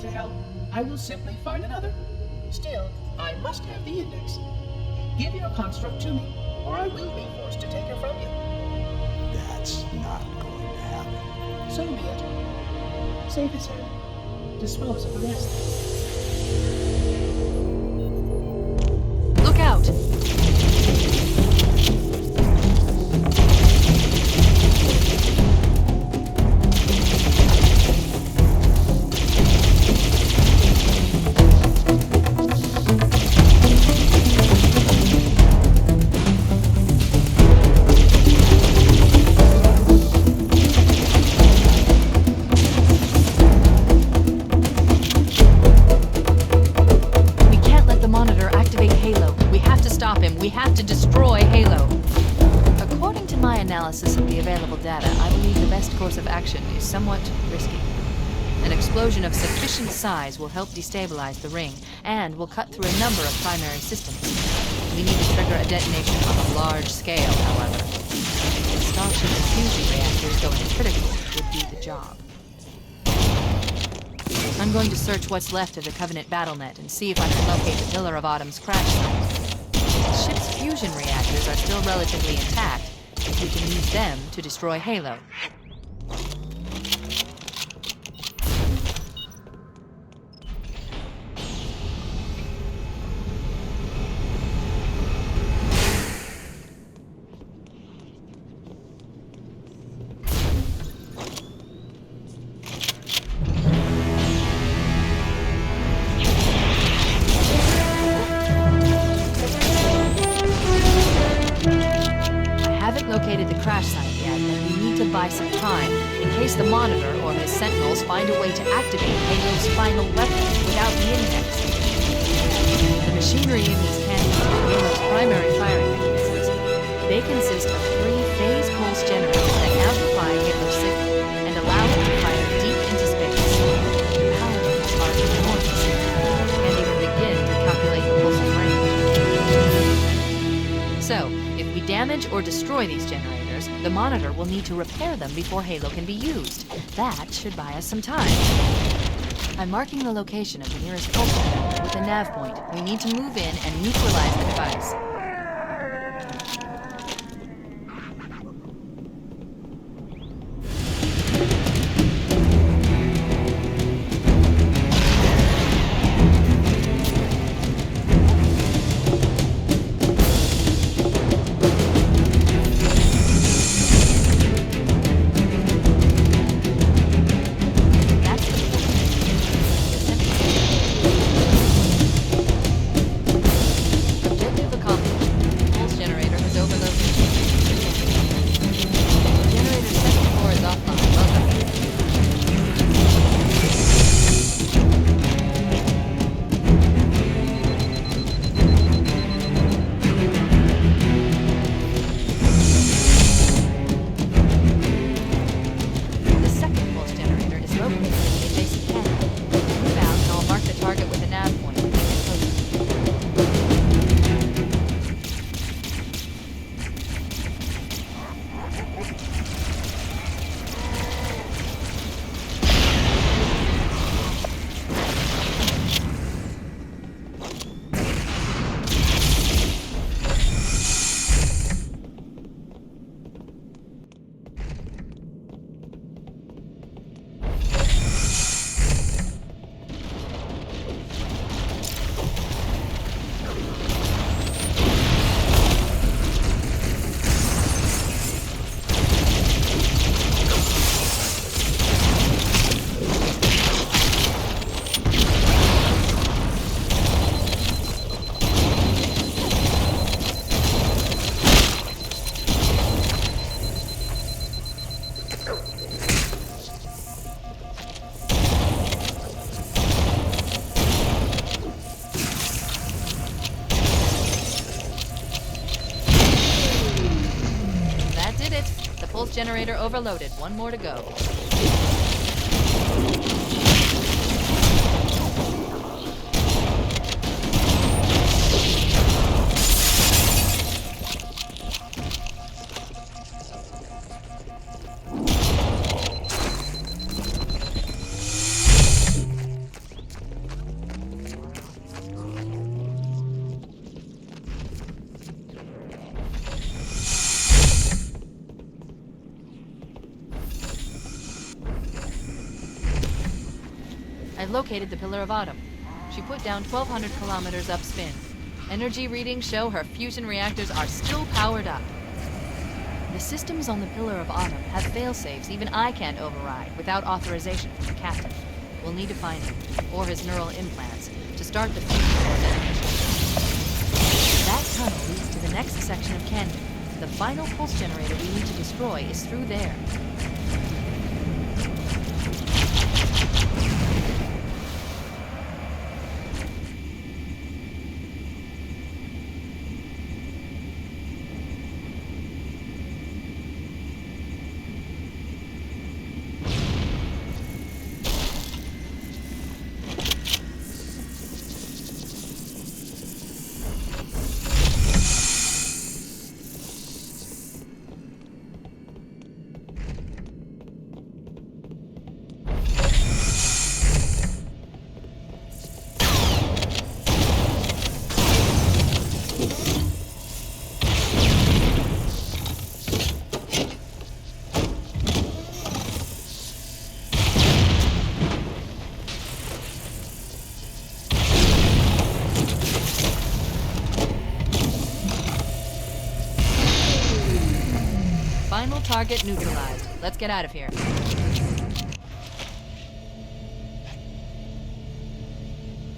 to help, I will simply find another. Still, I must have the index. Give your construct to me, or I will be forced to take her from you. That's not going to happen. So be it. Save his head. Dispose of the rest. Look out! We have to destroy Halo. According to my analysis of the available data, I believe the best course of action is somewhat risky. An explosion of sufficient size will help destabilize the ring, and will cut through a number of primary systems. We need to trigger a detonation on a large scale, however. Starship's fusion reactors going critical would be the job. I'm going to search what's left of the Covenant BattleNet and see if I can locate the Pillar of Autumn's crash site. The ship's fusion reactors are still relatively intact, if we can use them to destroy Halo. Located the crash site yet, and we need to buy some time in case the Monitor or his Sentinels find a way to activate Halo's final weapon without the index. The machinery in these cannons are Halo's primary firing mechanisms. They consist of 3 phase pulse generators that amplify Halo's signal and allow it to fire deep into space. The power levels are enormous. Can't even begin to calculate the pulse's range. So, if we damage or destroy these generators, the Monitor will need to repair them before Halo can be used. That should buy us some time. I'm marking the location of the nearest pulse generator with a nav point. We need to move in and neutralize the device. Generator overloaded. One more to go. I've located the Pillar of Autumn. She put down 1,200 kilometers upspin. Energy readings show her fusion reactors are still powered up. The systems on the Pillar of Autumn have failsafes even I can't override without authorization from the captain. We'll need to find him, or his neural implants, to start the fusion core detonation. That tunnel leads to the next section of canyon. The final pulse generator we need to destroy is through there. Final target neutralized. Let's get out of here.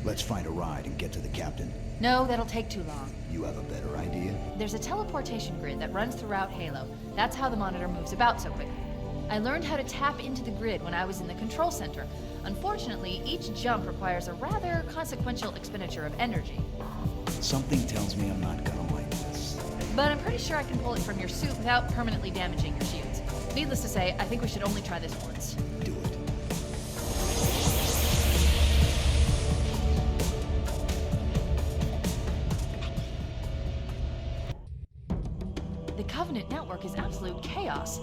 Let's find a ride and get to the captain. No, that'll take too long. You have a better idea? There's a teleportation grid that runs throughout Halo. That's how the monitor moves about so quickly. I learned how to tap into the grid when I was in the control center. Unfortunately, each jump requires a rather consequential expenditure of energy. Something tells me I'm not gonna like this. But I'm pretty sure I can pull it from your suit without permanently damaging your shields. Needless to say, I think we should only try this once. Do it. The Covenant network is absolute chaos.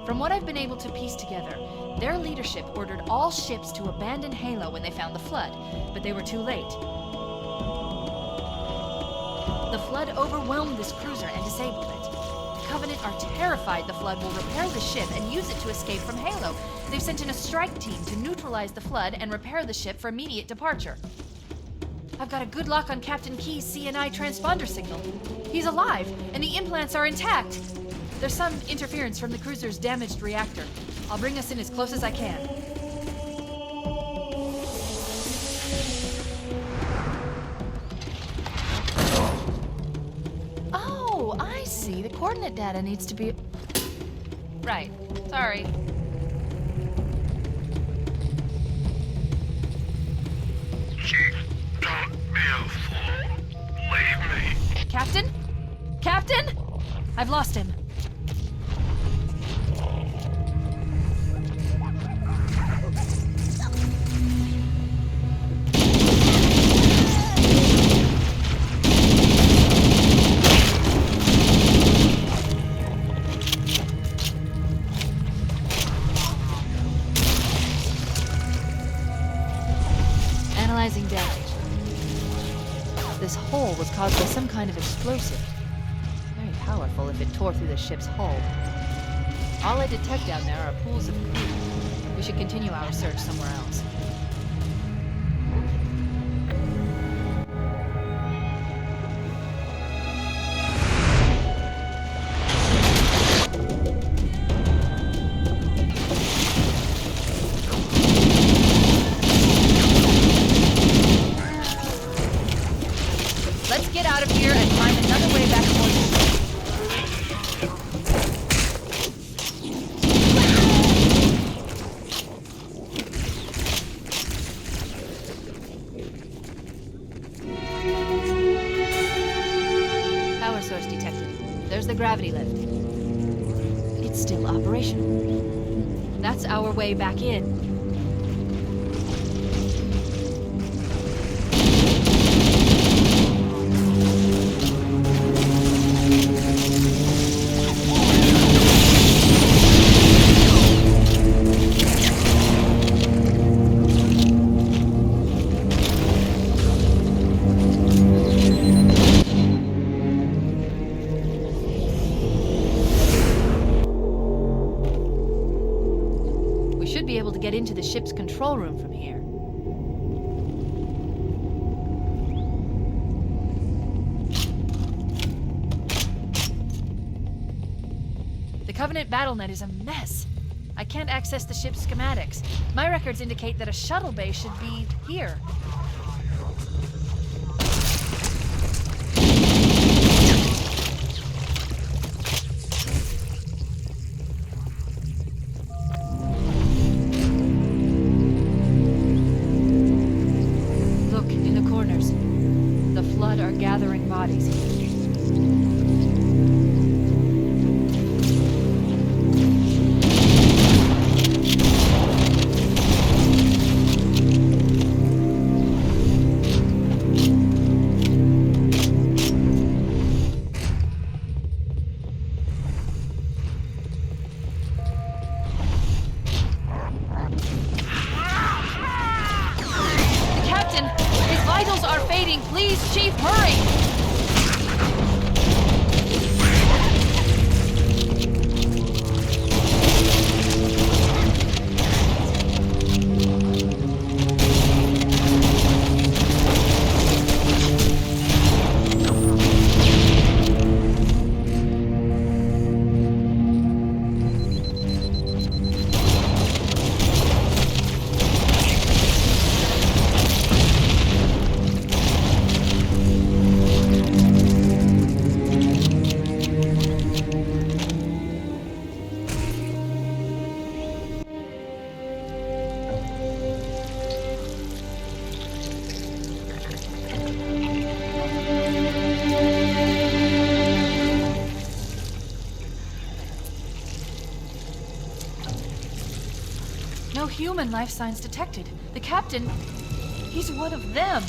From what I've been able to piece together, their leadership ordered all ships to abandon Halo when they found the Flood, but they were too late. The Flood overwhelmed this cruiser and disabled it. The Covenant are terrified the Flood will repair the ship and use it to escape from Halo. They've sent in a strike team to neutralize the Flood and repair the ship for immediate departure. I've got a good lock on Captain Key's CNI transponder signal. He's alive, and the implants are intact. There's some interference from the cruiser's damaged reactor. I'll bring us in as close as I can. Oh, I see. The coordinate data needs to be... Right. Sorry. Chief, don't be a fool. Leave me. Captain? Captain? I've lost him. Analyzing damage. This hole was caused by some kind of explosive. Very powerful if it tore through the ship's hull. All I detect down there are pools of crew. We should continue our search somewhere else. Let's get out of here and find another way back towards the ship. Power source detected. There's the gravity lift. It's still operational. That's our way back in. We should be able to get into the ship's control room from here. Covenant BattleNet is a mess. I can't access the ship's schematics. My records indicate that a shuttle bay should be here. Look, in the corners. The Flood are gathering bodies. Please, Chief, hurry! No human life signs detected. The captain, he's one of them.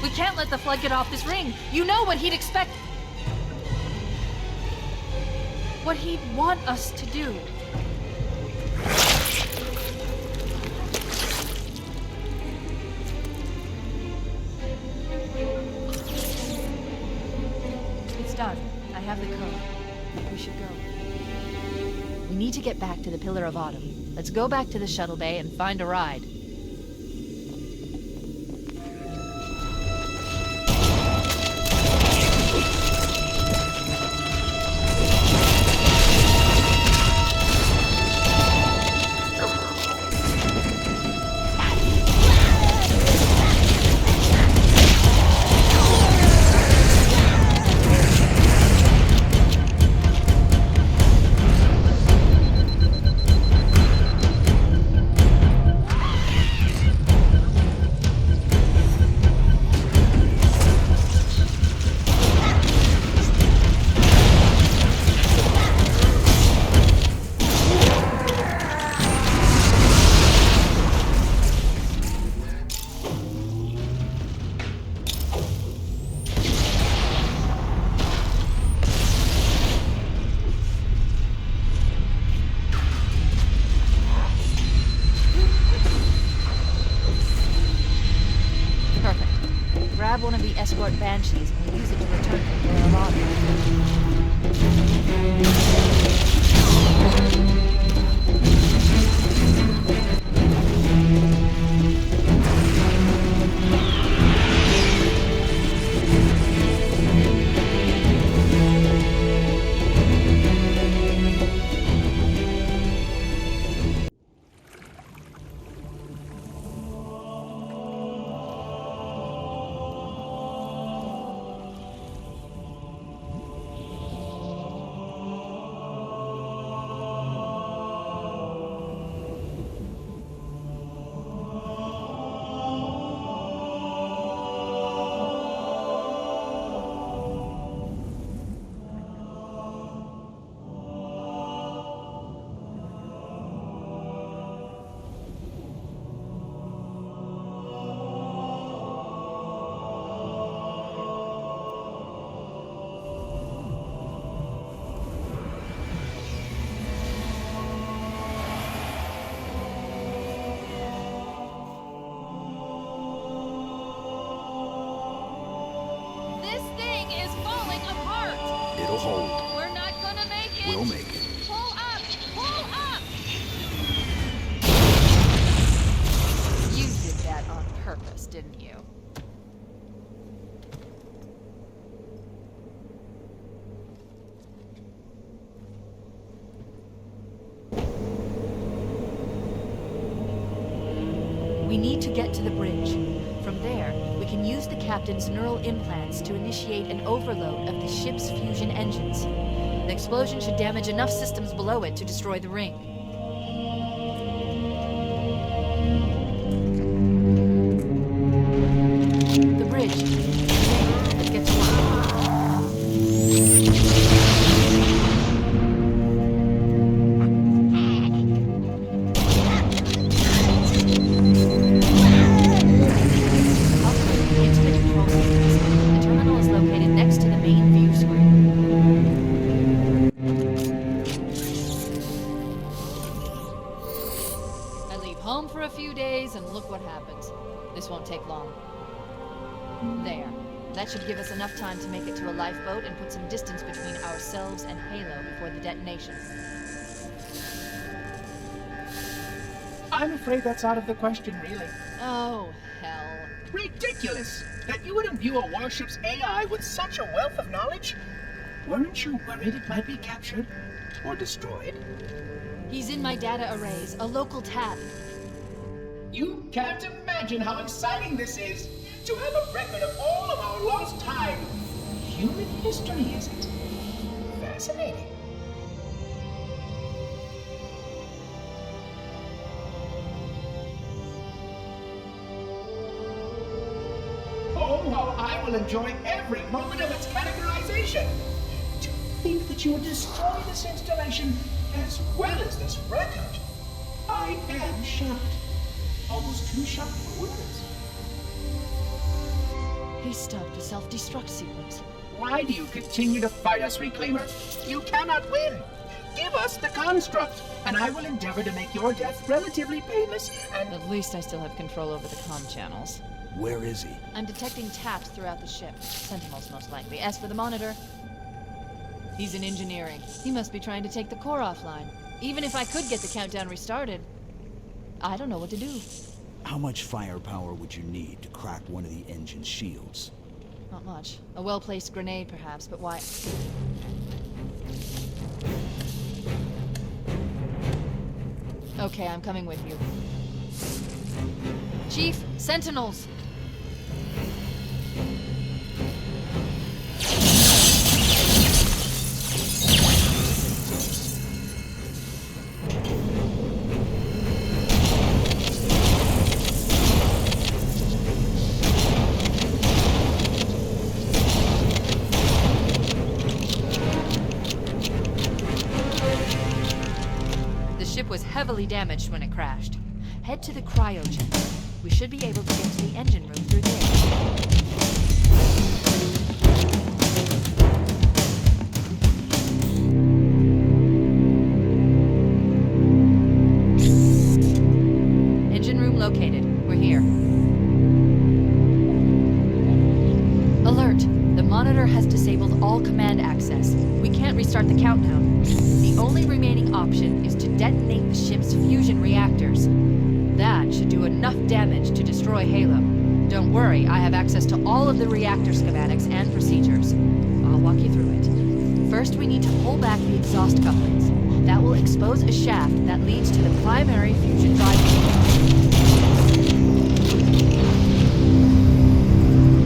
We can't let the Flood get off this ring. You know what he'd expect. What he'd want us to do. It's done. I have the code. We should go. We need to get back to the Pillar of Autumn. Let's go back to the shuttle bay and find a ride. Grab one of the escort banshees and we'll use it to return to the Pillar of It'll hold. We're not gonna make it! We'll make it. Pull up! Pull up! You did that on purpose, didn't you? We need to get to the bridge. From there, we can use the captain's neural implants to initiate an overload of the ship's fusion engines. The explosion should damage enough systems below it to destroy the ring. The bridge. Let's get to work. Into the control systems. The terminal is located next to the main view screen. I leave home for a few days and look what happens. This won't take long. There. That should give us enough time to make it to a lifeboat and put some distance between ourselves and Halo before the detonation. I'm afraid that's out of the question, really. Oh, hell. Ridiculous! That you would imbue a warship's AI with such a wealth of knowledge? Weren't you worried it might be captured? Or destroyed? He's in my data arrays, a local tab. You can't imagine how exciting this is! To have a record of all of our lost time! Human history, is it? Fascinating. Oh, how I will enjoy every moment of its categorization! To think that you would destroy this installation as well as this record! I am shocked. Almost too shocked for words. He stopped the self-destruct sequence. Why do you continue to fight us, Reclaimer? You cannot win! Give us the construct, and I will endeavor to make your death relatively painless and... At least I still have control over the comm channels. Where is he? I'm detecting taps throughout the ship. Sentinels, most likely. As for the monitor, he's in engineering. He must be trying to take the core offline. Even if I could get the countdown restarted, I don't know what to do. How much firepower would you need to crack one of the engine's shields? Not much. A well-placed grenade, perhaps, but why? Okay, I'm coming with you. Chief, Sentinels! The ship was heavily damaged when it crashed. Head to the cryogen. We should be able to get to the engine room through there. Engine room located. We're here. Alert! The monitor has disabled all command access. We can't restart the countdown. The only remaining option is to detonate the ship's fusion reactors. That should do enough damage to destroy Halo. Don't worry, I have access to all of the reactor schematics and procedures. I'll walk you through it. First, we need to pull back the exhaust couplings. That will expose a shaft that leads to the primary fusion drive unit.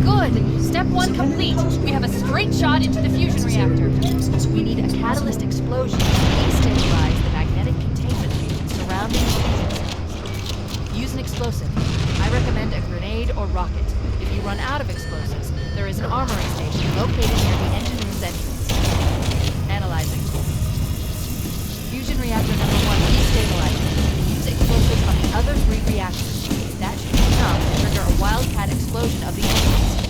Good! Step 1 complete! We have a straight shot into the fusion reactor. We need a catalyst explosion to destabilize the magnetic containment field surrounding the fusion cells. Use an explosive. I recommend a grenade or rocket. If you run out of explosives, there is an armoring station located near the engine room's entrance. Analyzing. Fusion reactor number 1 destabilized. Use explosives on the other 3 reactors. That should be enough to trigger a wildcat explosion of the engines.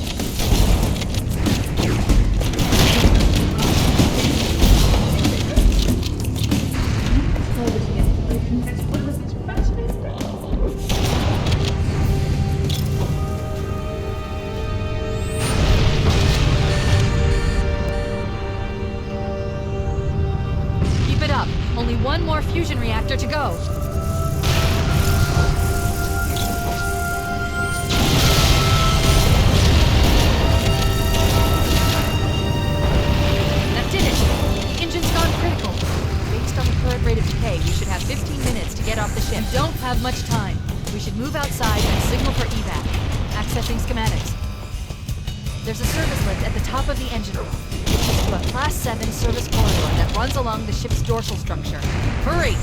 Only one more fusion reactor to go. That did it. The engine's gone critical. Based on the current rate of decay, we should have 15 minutes to get off the ship. We don't have much time. We should move outside side and signal for evac. Accessing schematics. There's a service lift at the top of the engine room. It leads to a Class 7 service corridor that runs along the ship's dorsal structure. Hurry!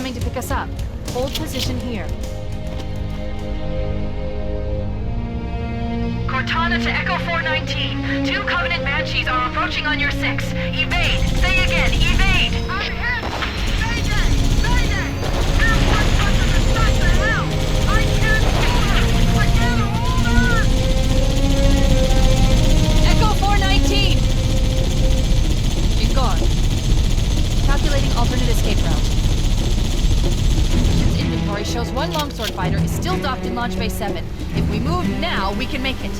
To pick us up. Hold position here. Cortana to Echo 419. 2 Covenant Banshees are approaching on your 6. Evade. Say again, evade. I'm hit. Mayday! Mayday! Airport pressure is shut to hell. I can't hold her. I can't hold her. Echo 419. She's gone. Calculating alternate escape route. Mission's inventory shows 1 longsword fighter is still docked in Launch Bay 7. If we move now, we can make it.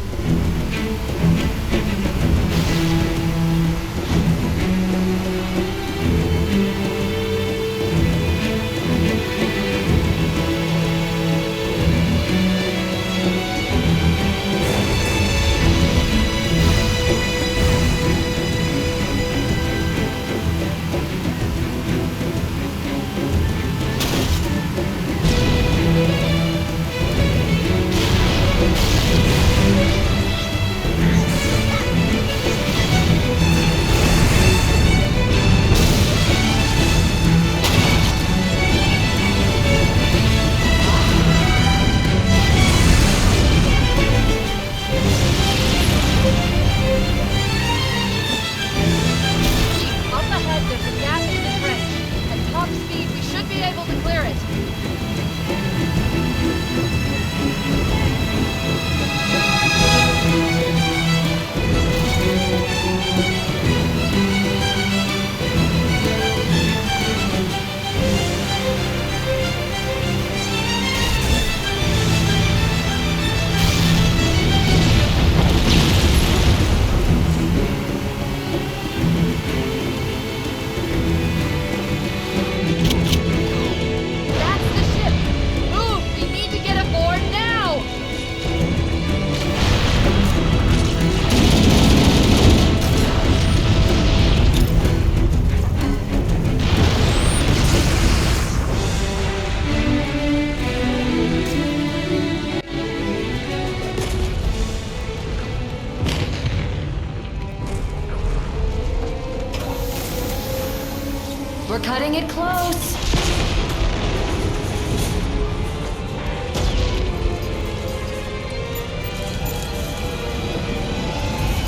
We're cutting it close.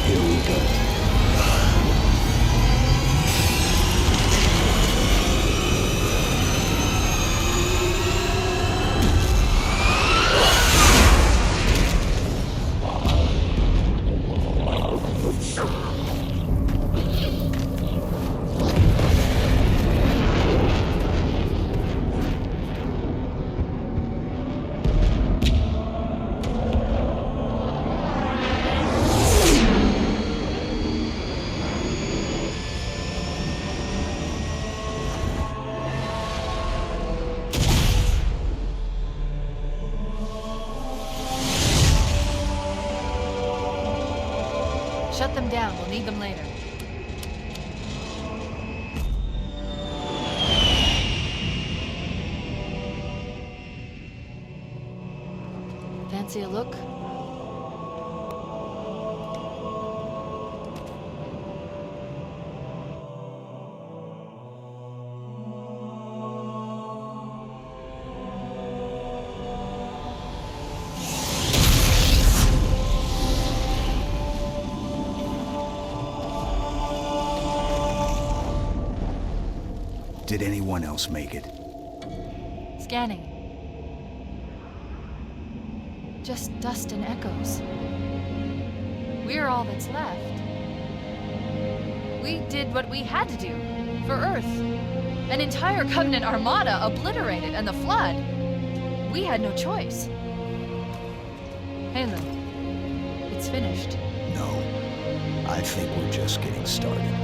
Here we go. Shut them down. We'll need them later. Fancy a look? Did anyone else make it? Scanning. Just dust and echoes. We're all that's left. We did what we had to do for Earth. An entire Covenant armada obliterated, and the Flood. We had no choice. Halo, it's finished. No. I think we're just getting started.